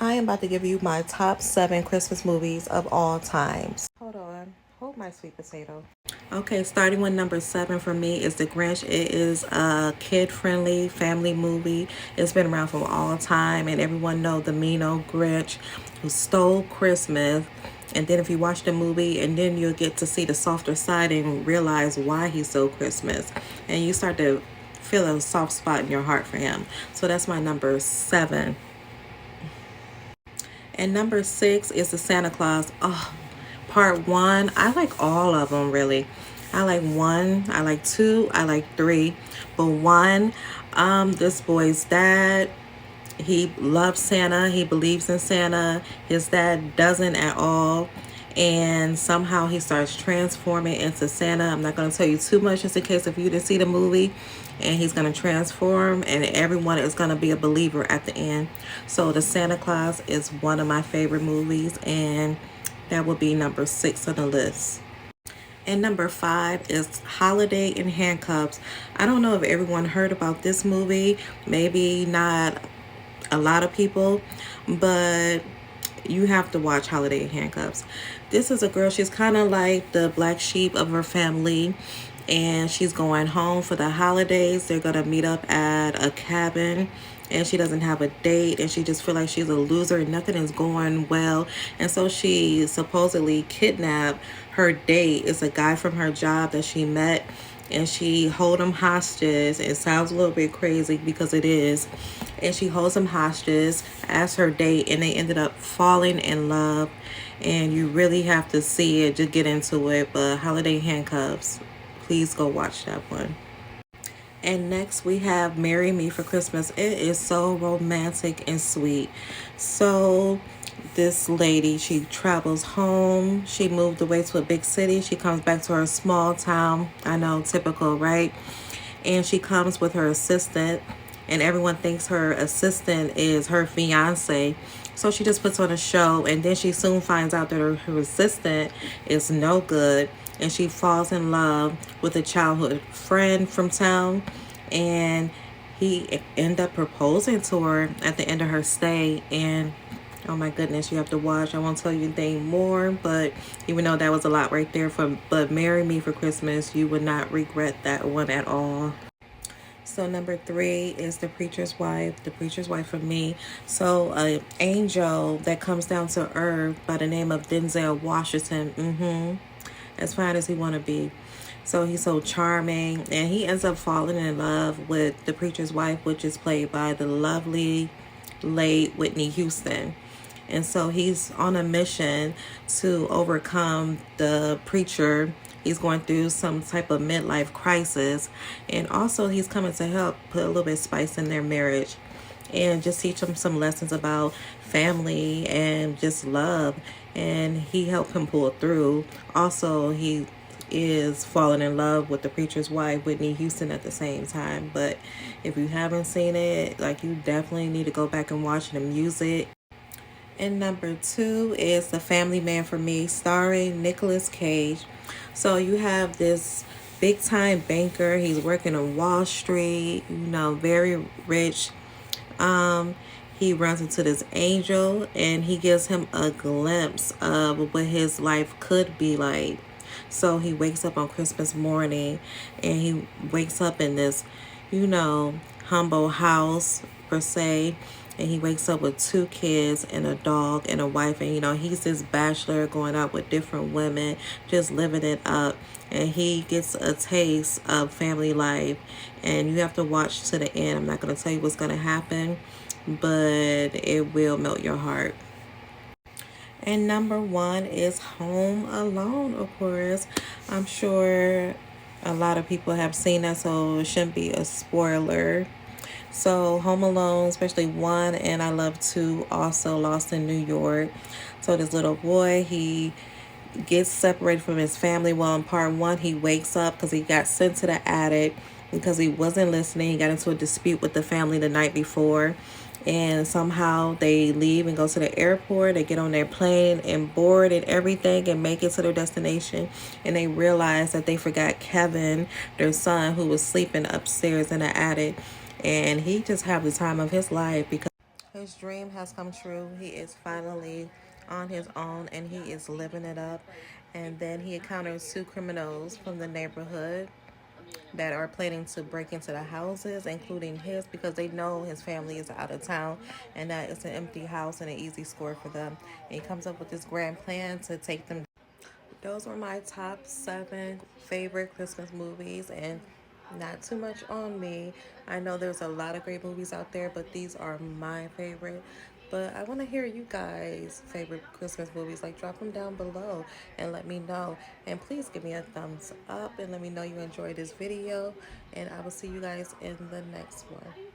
I am about to give you my top 7 Christmas movies of all times. Hold on. Hold my sweet potato. Okay, starting with number 7 for me is The Grinch. It is a kid-friendly family movie. It's been around for all time, and everyone know the mean old Grinch who stole Christmas. And then if you watch the movie, and then you'll get to see the softer side and realize why he stole Christmas. And you start to feel a soft spot in your heart for him. So that's my number 7. And number 6 is the Santa Claus. Oh, part 1. I like all of them, really. I like 1, I like 2, I like 3. But 1, this boy's dad, he loves Santa. He believes in Santa. His dad doesn't at all. And somehow he starts transforming into Santa. I'm not going to tell you too much just in case if you didn't see the movie. And he's going to transform, and everyone is going to be a believer at the end. So the Santa Claus is one of my favorite movies, and that would be number 6 on the list. And number 5 is Holiday in Handcuffs. I don't know if everyone heard about this movie. Maybe not a lot of people, but you have to watch Holiday in Handcuffs. This is a girl, she's kind of like the black sheep of her family, and she's going home for the holidays. They're gonna meet up at a cabin, and she doesn't have a date, and she just feels like she's a loser and nothing is going well. And so she supposedly kidnapped her date. It's a guy from her job that she met, and she hold him hostage. It sounds a little bit crazy because it is. And she holds him hostage as her date, and they ended up falling in love. And you really have to see it to get into it. But Holiday Handcuffs, please go watch that one. And next we have Marry Me for Christmas. It is so romantic and sweet. So this lady, she travels home. She moved away to a big city. She comes back to her small town. I know, typical, right? And she comes with her assistant, and everyone thinks her assistant is her fiance. So she just puts on a show, and then she soon finds out that her assistant is no good, and she falls in love with a childhood friend from town, and he end up proposing to her at the end of her stay. And oh my goodness, you have to watch. I won't tell you anything more, but even though that was a lot right there, but Marry Me for Christmas, you would not regret that one at all. So number 3 is The Preacher's Wife. The Preacher's Wife for me. So an angel that comes down to earth by the name of Denzel Washington. As fine as he want to be. So he's so charming, and he ends up falling in love with the preacher's wife, which is played by the lovely late Whitney Houston. And so he's on a mission to overcome the preacher. He's going through some type of midlife crisis, and also he's coming to help put a little bit of spice in their marriage and just teach them some lessons about family and just love. And he helped him pull through. Also, he is falling in love with the preacher's wife, Whitney Houston, at the same time. But if you haven't seen it, like, you definitely need to go back and watch the music. And number 2 is The Family Man for me, starring Nicolas Cage. So you have this big time banker. He's working on Wall Street, very rich. He runs into this angel, and he gives him a glimpse of what his life could be like. So he wakes up on Christmas morning, and he wakes up in this, humble house per se. And he wakes up with 2 kids and a dog and a wife. And, he's this bachelor going out with different women, just living it up. And he gets a taste of family life. And you have to watch to the end. I'm not going to tell you what's going to happen, but it will melt your heart. And number 1 is Home Alone, of course. I'm sure a lot of people have seen that, so it shouldn't be a spoiler. So Home Alone, especially 1, and I love 2, also Lost in New York. So this little boy, he gets separated from his family. Well, in part 1, he wakes up because he got sent to the attic because he wasn't listening. He got into a dispute with the family the night before. And somehow they leave and go to the airport. They get on their plane and board and everything and make it to their destination. And they realize that they forgot Kevin, their son, who was sleeping upstairs in the attic. And he just had the time of his life because His dream has come true. He is finally on his own and he is living it up. And then he encounters two criminals from the neighborhood that are planning to break into the houses, including his, because they know his family is out of town and that it's an empty house and an easy score for them. And he comes up with this grand plan to take them. Those were my top 7 favorite Christmas movies, and not too much on me. I know there's a lot of great movies out there, but these are my favorite. But I want to hear you guys' favorite Christmas movies. Like, drop them down below and let me know. And please give me a thumbs up and let me know you enjoyed this video. And I will see you guys in the next one.